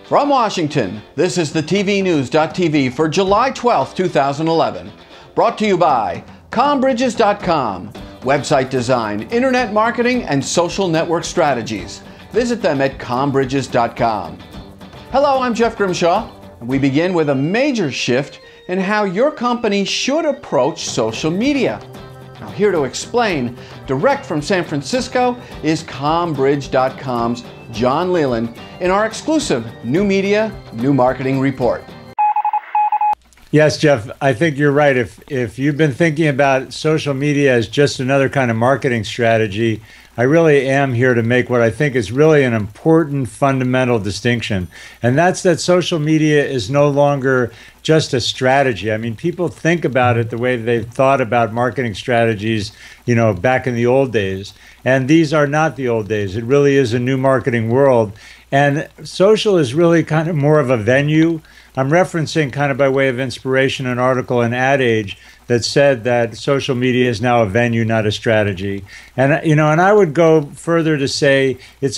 From Washington, this is the TVNews.TV for July 12, 2011. Brought to you by Combridges.com. Website design, internet marketing, and social network strategies. Visit them at Combridges.com. Hello, I'm Jeff Grimshaw, and we begin with a major shift in how your company should approach social media. Now, here to explain, direct from San Francisco, is Combridge.com's John Leland in our exclusive New Media, New Marketing report. Yes, Jeff, I think you're right. If you've been thinking about social media as just another kind of marketing strategy, I really am here to make what I think is really an important fundamental distinction. And that's that social media is no longer just a strategy. I mean, people think about it the way they've thought about marketing strategies, back in the old days. And these are not the old days. It really is a new marketing world. And social is really kind of more of a venue. I'm referencing, kind of by way of inspiration, an article in Ad Age that said that social media is now a venue, not a strategy. And and I would go further to say it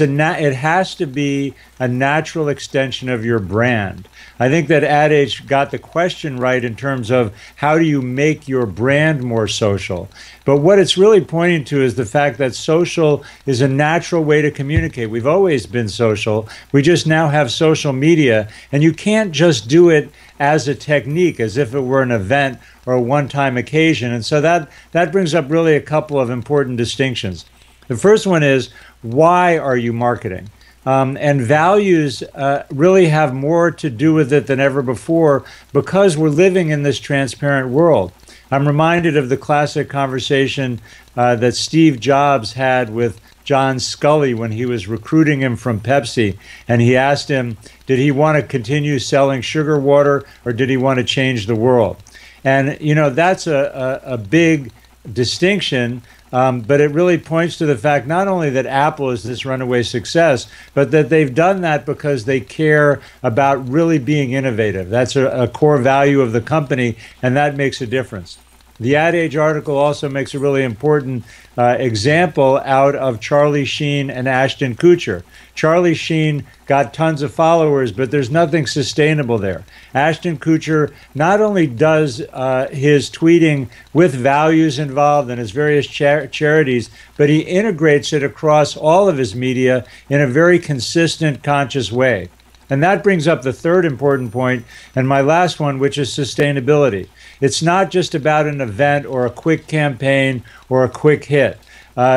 has to be a natural extension of your brand. I think that Ad Age got the question right in terms of how do you make your brand more social. But what it's really pointing to is the fact that social is a natural way to communicate. We've always been social. We just now have social media, and you can't just do it as a technique, as if it were an event or a one-time occasion. And so that brings up really a couple of important distinctions. The first one is, why are you marketing? And values really have more to do with it than ever before because we're living in this transparent world. I'm reminded of the classic conversation that Steve Jobs had with John Scully when he was recruiting him from Pepsi. And he asked him, did he want to continue selling sugar water or did he want to change the world? And, that's a big distinction. But it really points to the fact not only that Apple is this runaway success, but that they've done that because they care about really being innovative. That's a core value of the company, and that makes a difference. The Ad Age article also makes a really important example out of Charlie Sheen and Ashton Kutcher. Charlie Sheen got tons of followers, but there's nothing sustainable there. Ashton Kutcher not only does his tweeting with values involved and his various charities, but he integrates it across all of his media in a very consistent, conscious way. And that brings up the third important point, and my last one, which is sustainability. It's not just about an event or a quick campaign or a quick hit.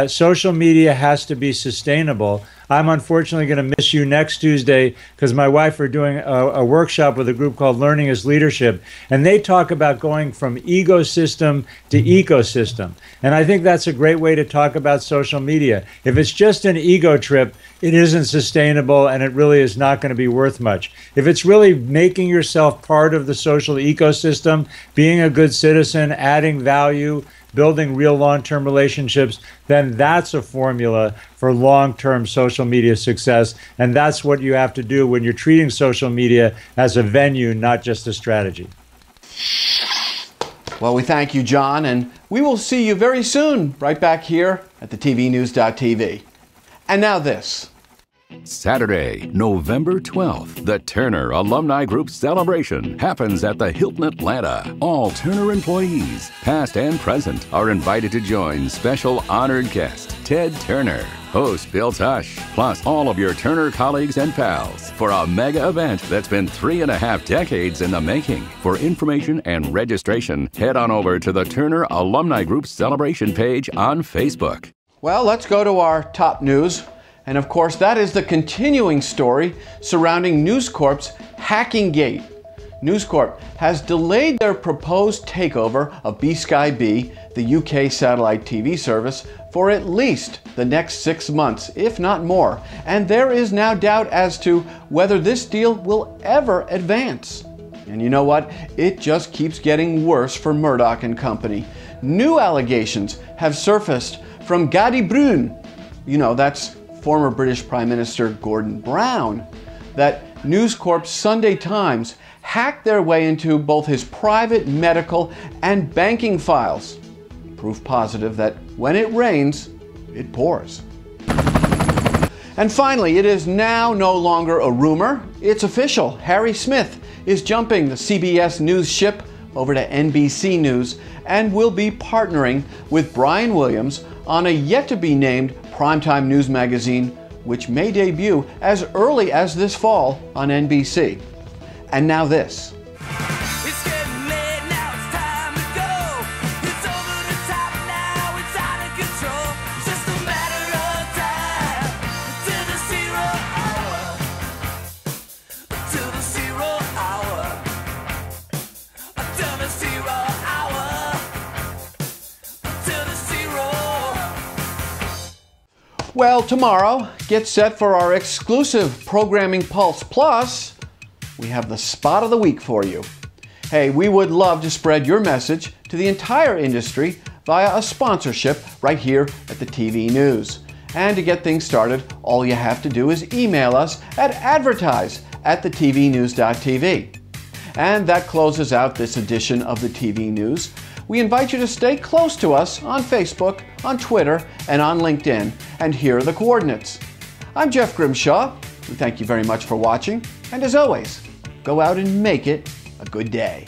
Social media has to be sustainable. I'm unfortunately going to miss you next Tuesday because my wife are doing a workshop with a group called Learning is Leadership, and they talk about going from ecosystem to ecosystem. And I think that's a great way to talk about social media. If it's just an ego trip, it isn't sustainable and it really is not going to be worth much. If it's really making yourself part of the social ecosystem, being a good citizen, adding value, building real long-term relationships, then that's a formula for long-term social media success. And that's what you have to do when you're treating social media as a venue, not just a strategy. Well, we thank you, John, and we will see you very soon right back here at the TVNews.TV. And now this. Saturday, November 12th, the Turner Alumni Group celebration happens at the Hilton Atlanta. All Turner employees, past and present, are invited to join special honored guest Ted Turner, host Bill Tush, plus all of your Turner colleagues and pals for a mega event that's been 3.5 decades in the making. For information and registration, head on over to the Turner Alumni Group celebration page on Facebook. Well, let's go to our top news. And of course, that is the continuing story surrounding News Corp's hacking gate. News Corp has delayed their proposed takeover of B-Sky B, the UK satellite TV service, for at least the next 6 months, if not more. And there is now doubt as to whether this deal will ever advance. And you know what? It just keeps getting worse for Murdoch and company. New allegations have surfaced from Gadi Brun. That's former British Prime Minister Gordon Brown, that News Corp's Sunday Times hacked their way into both his private medical and banking files. Proof positive that when it rains, it pours. And finally, it is now no longer a rumor. It's official. Harry Smith is jumping the CBS News ship over to NBC News and will be partnering with Brian Williams on a yet-to-be-named primetime news magazine, which may debut as early as this fall on NBC. And now this. It's getting late now, it's time to go. It's over the top now, it's out of control. It's just a matter of time to the 0 hour. To the 0 hour. To the 0 hour. To the 0. Well, tomorrow, get set for our exclusive Programming Pulse Plus. We have the spot of the week for you. Hey, we would love to spread your message to the entire industry via a sponsorship right here at the TV News. And to get things started, all you have to do is email us at advertise@thetvnews.tv. And that closes out this edition of the TV News. We invite you to stay close to us on Facebook, on Twitter, and on LinkedIn. And here are the coordinates. I'm Jeff Grimshaw. We thank you very much for watching. And as always, go out and make it a good day.